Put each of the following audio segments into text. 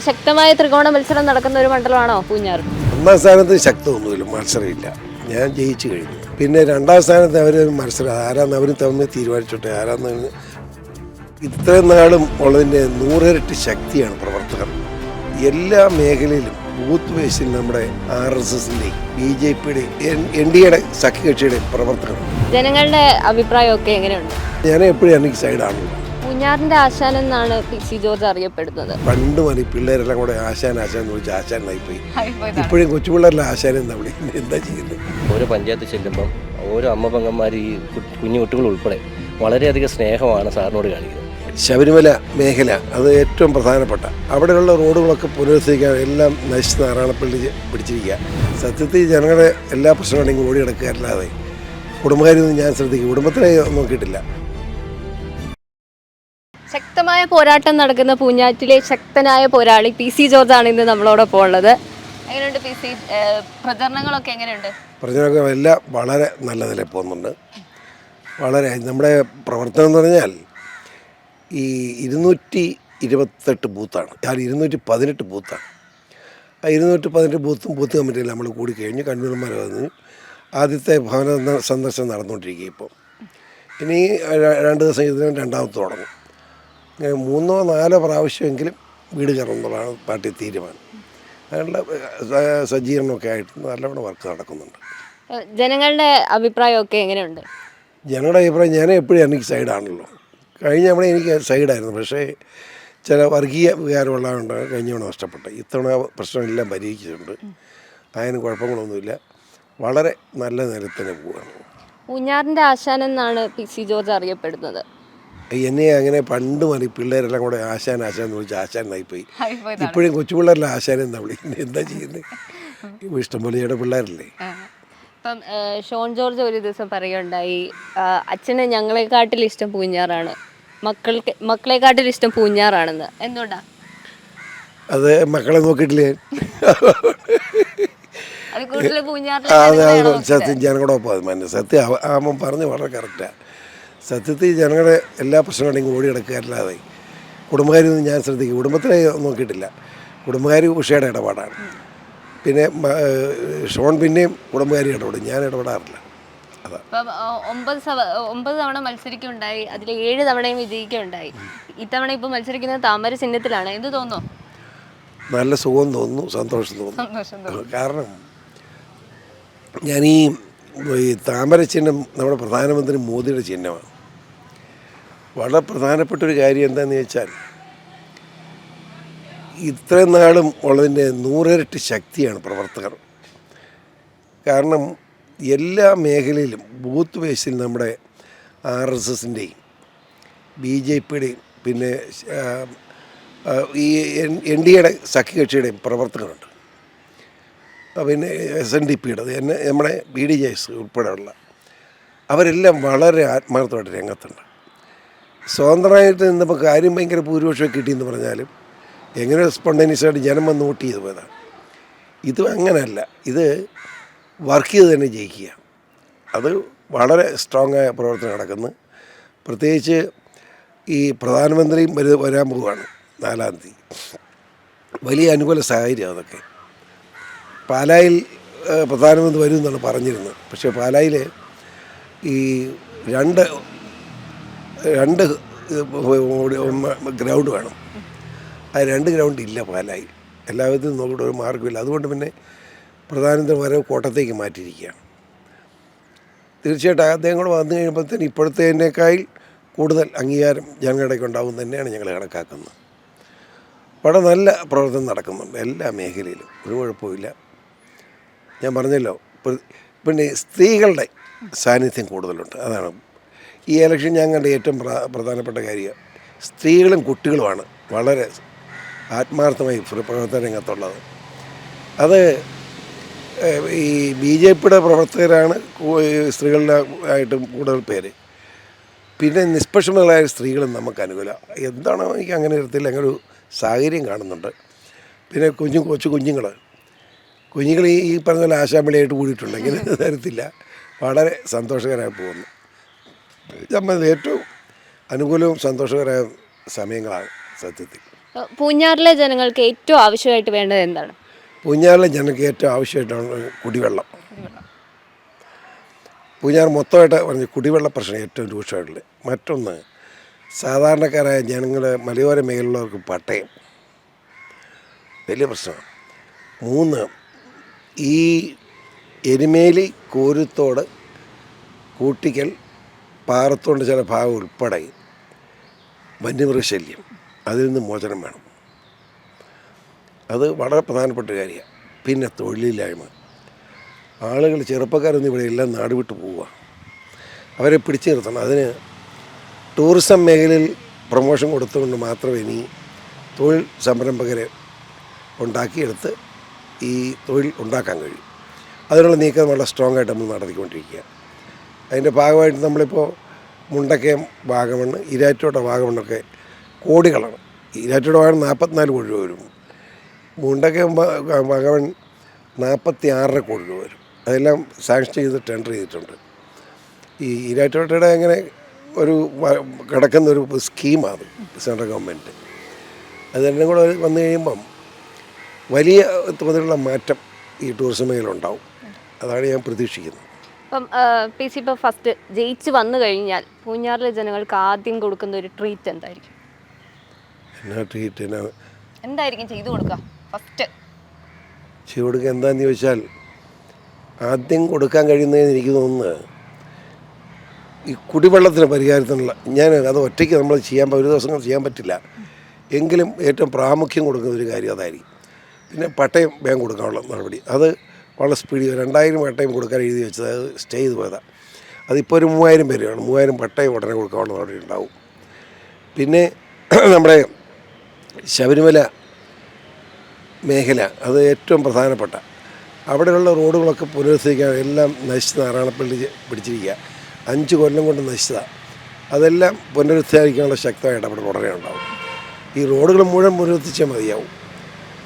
ശക്തമായ ത്രികോണ മത്സരം നടക്കുന്ന ഒരു മണ്ഡലമാണോ പൂഞ്ഞാർ? ഒന്നാം സ്ഥാനത്ത് ശക്തമൊന്നുമില്ല, മത്സരമില്ല. ഞാൻ ജയിച്ചു കഴിഞ്ഞു. പിന്നെ രണ്ടാം സ്ഥാനത്ത് അവർ മത്സരം ആരാന്ന് അവർ തമ്മിൽ തീരുമാനിച്ചോട്ടെ. ആരാന്ന് ഇത്രയും നാളും ഉള്ളതിൻ്റെ 100 ഇരട്ടി ശക്തിയാണ് പ്രവർത്തകർ. എല്ലാ മേഖലയിലും ബൂത്ത് ബേസിൽ നമ്മുടെ RSSന്റെയും BJPയുടെയും NDAയുടെ സഖ്യകക്ഷിയുടെയും പ്രവർത്തകർ. ജനങ്ങളുടെ അഭിപ്രായമൊക്കെ എങ്ങനെയുണ്ട്? ഞാൻ എപ്പോഴും എനിക്ക് സൈഡാണല്ലോ. പൂഞ്ഞാറിന്റെ ആശാൻ എന്നാണ് PC ജോർജ് അറിയപ്പെടുന്നത്. പണ്ട് മതി പിള്ളേരെല്ലാം കൂടെ ആശാൻ എന്ന് വിളിച്ച് ആശാനായിപ്പോയി. ഇപ്പോഴും കൊച്ചുപിള്ളേരെല്ലാം ആശാനും തമ്മിൽ എന്താ ചെയ്യുന്നത്? ഓരോ പഞ്ചായത്ത് ചെല്ലുമ്പം ഓരോ അമ്മ പെങ്ങന്മാർ ഈ കുഞ്ഞു കുട്ടികൾ ഉൾപ്പെടെ വളരെയധികം സ്നേഹമാണ് സാറിനോട് കാണിക്കുന്നത്. ശബരിമല മേഖല അത് ഏറ്റവും പ്രധാനപ്പെട്ട അവിടെയുള്ള റോഡുകളൊക്കെ പുനരുദ്ധരിക്കാൻ എല്ലാം നശിച്ച് നാരായണപ്പള്ളി പിടിച്ചിരിക്കുക. സത്യത്തിൽ ജനങ്ങളുടെ എല്ലാ പ്രശ്നങ്ങളുണ്ടെങ്കിൽ ഓടി കിടക്കാറില്ലാതെ കുടുംബകാര്യമൊന്നും ഞാൻ ശ്രദ്ധിക്കും, കുടുംബത്തിനെ നോക്കിയിട്ടില്ല. ശക്തമായ പോരാട്ടം നടക്കുന്ന പൂഞ്ഞാറ്റിലെ ശക്തനായ പോരാളി PC ജോർജ് ആണ് ഇന്ന് നമ്മളോടൊപ്പം ഉള്ളത്. എങ്ങനെയുണ്ട് PC? പ്രചരണങ്ങളൊക്കെ എങ്ങനെയുണ്ട്? പ്രചരണമൊക്കെ എല്ലാം വളരെ നല്ല നിലയിൽ പോകുന്നുണ്ട്. വളരെ നമ്മുടെ പ്രവർത്തനം എന്ന് പറഞ്ഞാൽ ഈ 228 ബൂത്താണ്, 218 ബൂത്താണ്. ആ 218 ബൂത്ത് കമ്മിറ്റിയിൽ നമ്മൾ കൂടി കഴിഞ്ഞ് കൺവീനർമാർ വന്ന് ആദ്യത്തെ ഭവന സന്ദർശനം നടന്നുകൊണ്ടിരിക്കുക. ഇപ്പോൾ ഇനി 2 ദിവസം ഇതിനും രണ്ടാമത്തെ തുടങ്ങും. അങ്ങനെ 3-4 പ്രാവശ്യമെങ്കിലും വീട് കയറണം എന്നുള്ളതാണ് പാർട്ടി തീരുമാനം. അതിനുള്ള സജ്ജീകരണമൊക്കെ ആയിട്ട് നല്ലവണ്ണം വർക്ക് നടക്കുന്നുണ്ട്. ജനങ്ങളുടെ അഭിപ്രായമൊക്കെ എങ്ങനെയുണ്ട്? ജനങ്ങളുടെ അഭിപ്രായം ഞാൻ എപ്പോഴും എനിക്ക് സൈഡാണല്ലോ. കഴിഞ്ഞ തവണ എനിക്ക് സൈഡായിരുന്നു, പക്ഷേ ചില വർഗീയ വികാരമുള്ളതുകൊണ്ട് കഴിഞ്ഞ തവണ നഷ്ടപ്പെട്ടു. ഇത്തവണ പ്രശ്നമെല്ലാം പരിഹരിച്ചിട്ടുണ്ട്. അതിന് കുഴപ്പങ്ങളൊന്നുമില്ല. വളരെ നല്ല നിലയിൽ തന്നെ പോവുകയാണ്. പൂഞ്ഞാറിന്റെ ആശാൻ എന്നാണ് PC ജോർജ് അറിയപ്പെടുന്നത്. എന്നെ അങ്ങനെ പണ്ട് മതി പിള്ളേരെല്ലാം കൂടെ ആശാന്ന് വിളിച്ച് ആശാനായിപ്പോയി. ഇപ്പോഴും കൊച്ചുപിള്ളേരെല്ലാം ആശാനും തമ്മിൽ എന്താ ചെയ്യുന്നത്? ഇഷ്ടംപോലെ ചേട്ടൻ പിള്ളേരല്ലേ. ഇപ്പം ഷോൺ ജോർജ് ഒരു ദിവസം പറയുകയുണ്ടായി, അച്ഛന് ഞങ്ങളെക്കാട്ടിൽ ഇഷ്ടം പൂഞ്ഞാറാണ്, മക്കളെക്കാട്ടിൽ ഇഷ്ടം പൂഞ്ഞാറാണെന്ന്. എന്തുകൊണ്ടാ? അത് മക്കളെ നോക്കിയിട്ടില്ലേ? സത്യം ജനങ്ങളോടൊപ്പം അത് മന്നെ സത്യം ആകുമ്പം പറഞ്ഞ് വളരെ കറക്റ്റാണ്. സത്യത്തിൽ ജനങ്ങളുടെ എല്ലാ പ്രശ്നങ്ങളുണ്ടെങ്കിൽ ഓടി കിടക്കാറില്ലാതെ കുടുംബകാര്യമൊന്നും ഞാൻ ശ്രദ്ധിക്കും, കുടുംബത്തിനെ നോക്കിയിട്ടില്ല. കുടുംബകാരി ഉഷയുടെ ഇടപാടാണ്. പിന്നെ ഷോൺ പിന്നെയും കുടുംബകാരി ഇടപെടും, ഞാൻ ഇടപെടാറില്ല. അതാ 9 തവണ മത്സരിക്കുകയുണ്ടായി, അതിൽ 7 തവണയും വിജയിക്കുകയുണ്ടായി. ഇത്തവണ ഇപ്പോൾ മത്സരിക്കുന്നത് താമര ചിഹ്നത്തിലാണ്. എന്ത് തോന്നുന്നു? നല്ല സുഖം തോന്നുന്നു, സന്തോഷം തോന്നുന്നു. കാരണം ഞാൻ ഈ താമര ചിഹ്നം നമ്മുടെ പ്രധാനമന്ത്രി മോദിയുടെ ചിഹ്നമാണ്. വളരെ പ്രധാനപ്പെട്ടൊരു കാര്യം എന്താണെന്ന് ചോദിച്ചാൽ ഇത്രയും നാളും ഉള്ളതിൻ്റെ 100 ഇരട്ടി ശക്തിയാണ് പ്രവർത്തകർ. കാരണം എല്ലാ മേഖലയിലും ബൂത്ത് ബേസിൽ നമ്മുടെ RSSന്റെയും BJPയുടെയും പിന്നെ ഈ NDAയുടെ സഖ്യകക്ഷിയുടെയും പ്രവർത്തകരുണ്ട്. പിന്നെ SNDPയുടെ നമ്മുടെ BDJS ഉൾപ്പെടെയുള്ള അവരെല്ലാം വളരെ ആത്മാർത്ഥമായിട്ട് രംഗത്തുണ്ട്. സ്വതന്ത്രമായിട്ട് നിന്നപ്പോൾ കാര്യം ഭയങ്കര ഭൂരിപക്ഷം കിട്ടിയെന്ന് പറഞ്ഞാലും എങ്ങനെ സ്പോണ്ടേനിയസായിട്ട് ജനം വന്ന് വോട്ട് ചെയ്ത് പോയതാണ്. ഇത് അങ്ങനെയല്ല, ഇത് വർക്ക് ചെയ്ത് തന്നെ ജയിക്കുക. അത് വളരെ സ്ട്രോങ് ആയ പ്രവർത്തനം നടക്കുന്നു. പ്രത്യേകിച്ച് ഈ പ്രധാനമന്ത്രിയും വരാൻ പോവുകയാണ് 4-ാം തീയതി. വലിയ അനുകൂല സാഹചര്യം അതൊക്കെ. പാലായിൽ പ്രധാനമന്ത്രി വരും എന്നാണ് പറഞ്ഞിരുന്നത്. പക്ഷേ പാലായിൽ ഈ രണ്ട് ഗ്രൗണ്ട് വേണം. ആ 2 ഗ്രൗണ്ട് ഇല്ല പാലായിൽ. എല്ലാവിധത്തിലും നോക്കിയിട്ട് ഒരു മാർഗ്ഗമില്ല. അതുകൊണ്ട് പിന്നെ പ്രധാനമന്ത്രി വരവ് കോട്ടയത്തേക്ക് മാറ്റിയിരിക്കുകയാണ്. തീർച്ചയായിട്ടും അദ്ദേഹം കൂടെ വന്നു കഴിയുമ്പോഴത്തേന് ഇപ്പോഴത്തേനേക്കാൾ കൂടുതൽ അംഗീകാരം ജനങ്ങളുടെയൊക്കെ ഉണ്ടാകും തന്നെയാണ് ഞങ്ങൾ കണക്കാക്കുന്നത്. വളരെ നല്ല പ്രവർത്തനം നടക്കുന്നുണ്ട് എല്ലാ മേഖലയിലും, ഒരു കുഴപ്പമില്ല. ഞാൻ പറഞ്ഞല്ലോ, പിന്നെ സ്ത്രീകളുടെ സാന്നിധ്യം കൂടുതലുണ്ട്. അതാണ് ഈ ഇലക്ഷൻ ഞാൻ കണ്ട ഏറ്റവും പ്രധാനപ്പെട്ട കാര്യം. സ്ത്രീകളും കുട്ടികളുമാണ് വളരെ ആത്മാർത്ഥമായി പ്രവർത്തന രംഗത്തുള്ളത്. അത് ഈ BJPയുടെ പ്രവർത്തകരാണ് സ്ത്രീകളുടെ ആയിട്ടും കൂടുതൽ പേര്. പിന്നെ നിഷ്പക്ഷങ്ങളായ സ്ത്രീകളും നമുക്ക് അനുകൂലം. എന്താണോ എനിക്ക് അങ്ങനെ തരത്തിൽ അങ്ങനെ ഒരു സാഹചര്യം കാണുന്നുണ്ട്. പിന്നെ കുഞ്ഞുങ്ങൾ ഈ പറഞ്ഞ പോലെ ആശാമ്പളിയായിട്ട് കൂടിയിട്ടുണ്ട്. ഇങ്ങനെ തരത്തില്ല. വളരെ സന്തോഷകരമായി പോകുന്നു. നമ്മൾ ഏറ്റവും അനുകൂലവും സന്തോഷകരമായ സമയങ്ങളാണ് സത്യത്തിൽ. പൂഞ്ഞാറിലെ ജനങ്ങൾക്ക് ഏറ്റവും ആവശ്യമായിട്ട് വേണ്ടത് എന്താണ്? പൂഞ്ഞാറിലെ ജനങ്ങൾക്ക് ഏറ്റവും ആവശ്യമായിട്ടാണ് കുടിവെള്ളം. പൂഞ്ഞാർ മൊത്തമായിട്ട് പറഞ്ഞ് കുടിവെള്ള പ്രശ്നം ഏറ്റവും രൂക്ഷമായിട്ടുള്ളത്. മറ്റൊന്ന്, സാധാരണക്കാരായ ജനങ്ങൾ മലയോര മേഖലയുള്ളവർക്ക് പട്ടയം വലിയ പ്രശ്നമാണ്. 3, ഈ എരുമേലി, കോരുത്തോട്, കൂട്ടിക്കൽ, പാറത്തോണ്ട് ചില ഭാഗം ഉൾപ്പെടെ വന്യമൃഗശല്യം, അതിൽ നിന്ന് മോചനം വേണം. അത് വളരെ പ്രധാനപ്പെട്ട കാര്യമാണ്. പിന്നെ തൊഴിലില്ലായ്മ, ആളുകൾ ചെറുപ്പക്കാരൊന്നും ഇവിടെ എല്ലാം നാട് വിട്ട് പോവുക, അവരെ പിടിച്ചു നിർത്തണം. അതിന് ടൂറിസം മേഖലയിൽ പ്രൊമോഷൻ കൊടുത്തുകൊണ്ട് മാത്രമേ ഇനി തൊഴിൽ സംരംഭകരെ ഉണ്ടാക്കിയെടുത്ത് ഈ തൊഴിൽ ഉണ്ടാക്കാൻ കഴിയും. അതിനുള്ള നീക്കം വളരെ സ്ട്രോങ് ആയിട്ട് നമ്മൾ നടത്തിക്കൊണ്ടിരിക്കുക. അതിൻ്റെ ഭാഗമായിട്ട് നമ്മളിപ്പോൾ മുണ്ടക്കയം, വാഗമൺ, ഈരാറ്റോട്ട വാഗമണ്ണൊക്കെ കോടികളാണ്. ഈരാറ്റോട്ട വാഗമൺ 44 കോടി രൂപ വരും. മുണ്ടക്കയം വാഗമൺ 46 കോടി രൂപ വരും. അതെല്ലാം സാങ്ഷൻ ചെയ്ത് ടെൻഡർ ചെയ്തിട്ടുണ്ട്. ഈ ഈരാറ്റോട്ടയുടെ അങ്ങനെ ഒരു കിടക്കുന്നൊരു സ്കീമാണ് സെൻട്രൽ ഗവൺമെൻറ്. അതെല്ലാം കൂടെ വന്നു കഴിയുമ്പം വലിയ തോതിലുള്ള മാറ്റം ഈ ടൂറിസം മേഖല ഉണ്ടാവും. അതാണ് ഞാൻ പ്രതീക്ഷിക്കുന്നത്. ഇപ്പം PC ഇപ്പോൾ ഫസ്റ്റ് ജയിച്ച് വന്നു കഴിഞ്ഞാൽ പൂഞ്ഞാറിലെ ജനങ്ങൾക്ക് ആദ്യം കൊടുക്കുന്ന ഒരു ട്രീറ്റ് എന്തായിരിക്കും? എന്നാ ട്രീറ്റ് എന്തായിരിക്കും ചെയ്തു കൊടുക്കുക ഫസ്റ്റ്? ചെയ്തു കൊടുക്കുക എന്താണെന്ന് ചോദിച്ചാൽ, ആദ്യം കൊടുക്കാൻ കഴിയുന്നതെന്ന് എനിക്ക് തോന്നുന്നത് ഈ കുടിവെള്ളത്തിന് പരിഹാരത്തിനുള്ള, ഞാൻ അത് ഒറ്റയ്ക്ക് നമ്മൾ ഒരു ദിവസം ചെയ്യാൻ പറ്റില്ല, എങ്കിലും ഏറ്റവും പ്രാമുഖ്യം കൊടുക്കുന്ന ഒരു കാര്യം അതായിരിക്കും. പിന്നെ പട്ടയം വേഗം കൊടുക്കാനുള്ള നടപടി, അത് വളരെ സ്പീഡിൽ 2000 പട്ടയം കൊടുക്കാൻ എഴുതി വെച്ചത് അത് സ്റ്റേ ചെയ്ത് പോയതാണ്. അതിപ്പോൾ ഒരു 3000 പേരാണ്. 3000 പട്ടയം ഉടനെ കൊടുക്കാനുള്ള നടപടി ഉണ്ടാവും. പിന്നെ നമ്മുടെ ശബരിമല മേഖല, അത് ഏറ്റവും പ്രധാനപ്പെട്ട, അവിടെയുള്ള റോഡുകളൊക്കെ പുനരുദ്ധരിക്കാൻ എല്ലാം നശിച്ച് നാരായണപ്പള്ളി പിടിച്ചിരിക്കുക. 5 കൊല്ലം കൊണ്ട് നശിച്ചതാണ്. അതെല്ലാം പുനരുദ്ധരിക്കാനുള്ള ശക്തമായ ഇടപെടൽ ഉടനെ ഉണ്ടാവും. ഈ റോഡുകൾ മുഴുവൻ പുനരുദ്ധരിച്ചാൽ മതിയാവും.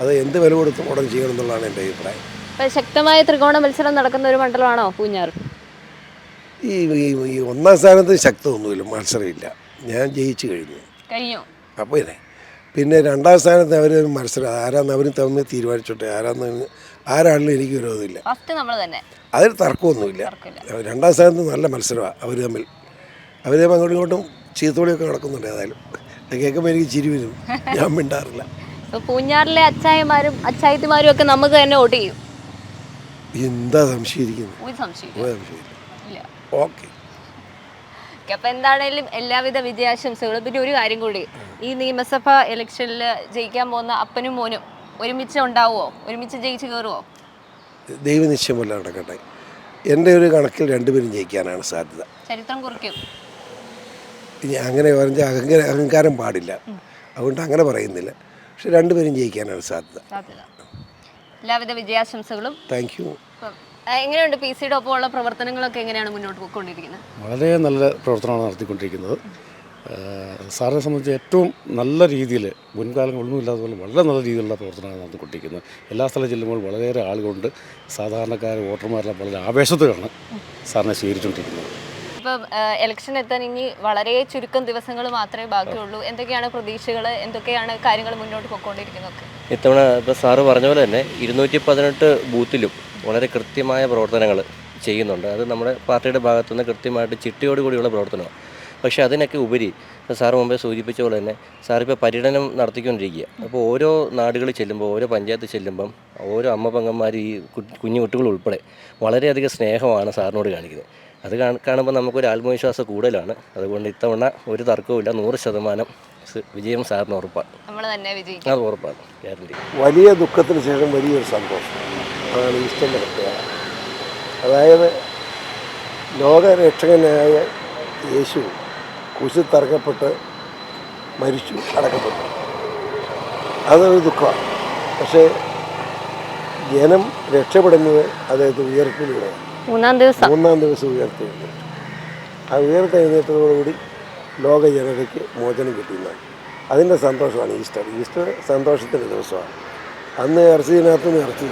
അത് എന്ത് വില കൊടുത്തും ഉടൻ ചെയ്യണം എന്നുള്ളതാണ് എൻ്റെ അഭിപ്രായം. ശക്തമായ ത്രികോണ മത്സരം നടക്കുന്ന ഒരു മണ്ഡലമാണോ പൂഞ്ഞാർ? ഈ 1ാം സ്ഥാനത്ത് ശക്തമൊന്നുമില്ല, മത്സരമില്ല. ഞാൻ ജയിച്ചു കഴിഞ്ഞു. അപ്പോൾ പിന്നെ 2ാം സ്ഥാനത്ത് അവർ മത്സരം ആരാന്ന് അവർ തമ്മിൽ തീരുമാനിച്ചോട്ടെ. ആരാണെങ്കിലും എനിക്ക് വിരോധമില്ല. അതിൽ തർക്കമൊന്നുമില്ല. 2ാം സ്ഥാനത്ത് നല്ല മത്സരമാണ് അവർ തമ്മിൽ. അങ്ങോട്ടും ഇങ്ങോട്ടും ചീത്തോളിയൊക്കെ നടക്കുന്നുണ്ട്. ഏതായാലും അത് കേൾക്കുമ്പോൾ എനിക്ക് ചിരി വരും, ഞാൻ മിണ്ടാറില്ല. പൂഞ്ഞാറിലെ അച്ചായന്മാരും അച്ചായത്തിമാരും ഒക്കെ നമുക്ക് തന്നെ വോട്ട് ചെയ്യും. എന്താ സംശയിക്കുന്നത്? ഓക്കെ. അപ്പം എന്താണേലും എല്ലാവിധ വിജയാശംസകളും. പിന്നെ ഒരു കാര്യം കൂടി, ഈ നിയമസഭാ ഇലക്ഷനിൽ ജയിക്കാൻ പോകുന്ന അപ്പനും മോനും ഒരുമിച്ച് ഉണ്ടാവുമോ? ഒരുമിച്ച് ജയിച്ച് കയറുമോ? ദൈവനിശ്ചയം പോലെ നടക്കട്ടെ. എൻ്റെ ഒരു കണക്കിൽ 2 പേരും ജയിക്കാനാണ് സാധ്യത. ചരിത്രം കുറിക്കും. ഇനി അങ്ങനെ പറഞ്ഞാൽ അഹങ്കാരം പാടില്ല, അതുകൊണ്ട് അങ്ങനെ പറയുന്നില്ല. പക്ഷെ 2 പേരും ജയിക്കാനാണ് സാധ്യത. എല്ലാവിധ വിജയാശംസകളും. Thank you. എങ്ങനെയുണ്ട് PC-യുടെ ഒപ്പമുള്ള പ്രവർത്തനങ്ങളൊക്കെ എങ്ങനെയാണ് മുന്നോട്ട് പോയിക്കൊണ്ടിരിക്കുന്നത്? വളരെ നല്ല പ്രവർത്തനമാണ് നടത്തിക്കൊണ്ടിരിക്കുന്നത്. സാറിനെ സംബന്ധിച്ച് ഏറ്റവും നല്ല രീതിയിൽ, മുൻകാലങ്ങളൊന്നും ഇല്ലാത്തതുപോലെ വളരെ നല്ല രീതിയിലുള്ള പ്രവർത്തനമാണ് നടത്തിക്കൊണ്ടിരിക്കുന്നത്. എല്ലാ സ്ഥലം ചെല്ലുമ്പോൾ വളരെയേറെ ആളുകളുണ്ട്. സാധാരണക്കാർ വോട്ടർമാരെല്ലാം വളരെ ആവേശത്തിലാണ് സാറിനെ സ്വീകരിച്ചുകൊണ്ടിരിക്കുന്നത്. ഇപ്പം ഇലക്ഷൻ എത്താൻ ഇനി വളരെ ചുരുക്കം ദിവസങ്ങൾ മാത്രമേ ബാക്കിയുള്ളൂ. എന്തൊക്കെയാണ് പ്രതീക്ഷകൾ? എന്തൊക്കെയാണ് കാര്യങ്ങൾ മുന്നോട്ട് പോയിക്കൊണ്ടിരിക്കുന്നത്? ഇത്തവണ ഇപ്പോൾ സാറ് പറഞ്ഞ പോലെ തന്നെ 218 ബൂത്തിലും വളരെ കൃത്യമായ പ്രവർത്തനങ്ങൾ ചെയ്യുന്നുണ്ട്. അത് നമ്മുടെ പാർട്ടിയുടെ ഭാഗത്തുനിന്ന് കൃത്യമായിട്ട് ചിട്ടയോടുകൂടിയുള്ള പ്രവർത്തനമാണ്. പക്ഷേ അതിനൊക്കെ ഉപരി സാറ് മുമ്പേ സൂചിപ്പിച്ച പോലെ തന്നെ സാറിപ്പോൾ പര്യടനം നടത്തിക്കൊണ്ടിരിക്കുക. അപ്പോൾ ഓരോ നാടുകളിൽ ചെല്ലുമ്പോൾ, ഓരോ പഞ്ചായത്ത് ചെല്ലുമ്പം ഓരോ അമ്മ പെങ്ങന്മാർ, ഈ കുഞ്ഞു കുട്ടികൾ ഉൾപ്പെടെ വളരെയധികം സ്നേഹമാണ് സാറിനോട് കാണിക്കുന്നത്. അത് കാണുമ്പോൾ നമുക്കൊരു ആത്മവിശ്വാസം കൂടുതലാണ്. അതുകൊണ്ട് ഇത്തവണ ഒരു തർക്കവുമില്ല, 100% വിജയം സാറിന് ഉറപ്പാണ്. അത് ഉറപ്പാണ്, ഗ്യാരണ്ടി. വലിയ ദുഃഖത്തിന് ശേഷം വലിയൊരു സന്തോഷം, അതാണ് ഈസ്റ്ററിൻ്റെ പ്രത്യേകത. അതായത് ലോകരക്ഷകനായ യേശു കുരിശിൽ തറക്കപ്പെട്ട് മരിച്ചു, അടക്കപ്പെട്ടു. അതൊരു ദുഃഖമാണ്. പക്ഷേ ജനം രക്ഷപ്പെടുന്നത് അദ്ദേഹത്തെ ഉയർപ്പിലൂടെയാണ്. 3-ാം ദിവസം ഉയർത്തെഴുന്നേറ്റു. ആ ഉയർത്തെഴുന്നേറ്റതോടുകൂടി ലോക ജനതയ്ക്ക് മോചനം കിട്ടുന്നതാണ്. അതിൻ്റെ സന്തോഷമാണ് ഈസ്റ്റർ. ഈസ്റ്റർ സന്തോഷത്തിൻ്റെ ദിവസമാണ്. അന്ന് ഇറച്ചിനകത്തുനിന്ന് ഇറച്ചി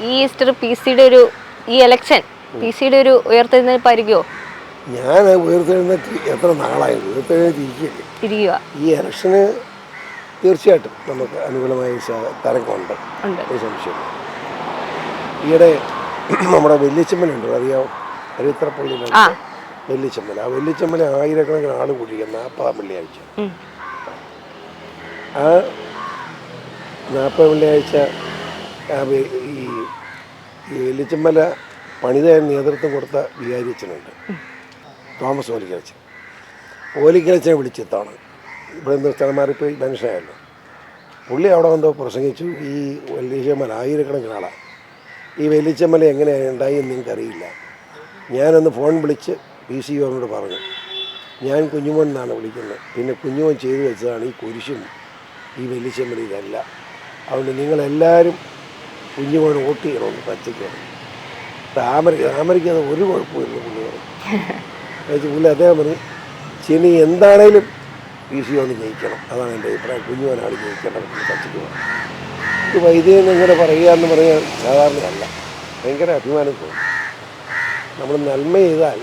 ഈ ഈസ്റ്റർ PC-യുടെ ഒരു, ഈ ഇലക്ഷൻ PC-യുടെ ഒരു ഉയർത്തെഴുന്നേൽപ്പായിരിക്കുമോ? ഞാൻ ഉയർത്തെഴുന്നേറ്റ് എത്ര നാളായി ഉയർത്തെഴുന്നേറ്റിരിക്കുകയല്ലേ. ഇരിക്കുക ഈ ഇലക്ഷന് തീർച്ചയായിട്ടും നമുക്ക് അനുകൂലമായ തരംഗമുണ്ട്, ഉണ്ട്. ഒരു സംശയമില്ല. ഈയിടെ നമ്മുടെ വെല്ലിച്ചമ്മലുണ്ട്, അറിയാമോ? അരുവിത്രപ്പള്ളിയിലാണ് വെല്ലിച്ചമ്മൽ. ആ വെല്ലിച്ചമ്മൽ ആയിരക്കണക്കിന് ആൾ കൂടിയിരിക്കുക 40 വെള്ളിയാഴ്ച. ആ 40 വെള്ളിയാഴ്ച ഈ വെല്ലിച്ചമ്മല പണിതാൻ നേതൃത്വം കൊടുത്ത വികാരിയച്ഛനുണ്ട്, തോമസ് ഓലിക്കലച്ചൻ. ഓലിക്കലച്ചനെ വിളിച്ചെത്താണ്. ഇവിടെ നിന്ന് സ്ഥലം മാറിപ്പോയി മനുഷ്യനായല്ലോ. പുള്ളി അവിടെ വന്നോ പ്രസംഗിച്ചു. ഈ വെല്ലിച്ചമ്മല ആയിരക്കണക്കിന് ആളാണ്. ഈ വെല്ലിച്ചമ്മല എങ്ങനെയാണ് ഉണ്ടായി എന്ന് നിങ്ങൾക്കറിയില്ല. ഞാനൊന്ന് ഫോൺ വിളിച്ച് PCOനോട് പറഞ്ഞു, ഞാൻ കുഞ്ഞുമോൻ എന്നാണ് വിളിക്കുന്നത്. പിന്നെ കുഞ്ഞുമോൻ ചെയ്തു വെച്ചതാണ് ഈ കുരിശും ഈ വെല്ലിച്ചമ്മല ഇതല്ല. അതുകൊണ്ട് നിങ്ങളെല്ലാവരും കുഞ്ഞുമോൻ വോട്ട് ചെയ്യണമെന്ന് പച്ചയ്ക്കാണ്. താമരയ്ക്ക് അത് ഒരു കുഴപ്പമില്ല. പുള്ളി പറഞ്ഞു പുള്ളി അദ്ദേഹം പറഞ്ഞു, ശനി എന്താണേലും PCOന് ജയിക്കണം, അതാണ് എൻ്റെ അഭിപ്രായം. കുഞ്ഞുമോനാണ് ജയിക്കേണ്ടത് പച്ചയ്ക്ക് പറഞ്ഞു. ഇത് വൈദ്യൻ എങ്ങനെ പറയുക എന്ന് പറയാൻ സാധാരണയല്ല. ഭയങ്കര അഭിമാനം തോന്നും. നമ്മൾ നന്മ ചെയ്താൽ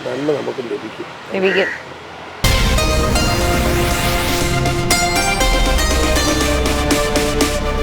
നന്മ നമുക്ക് ലഭിക്കും.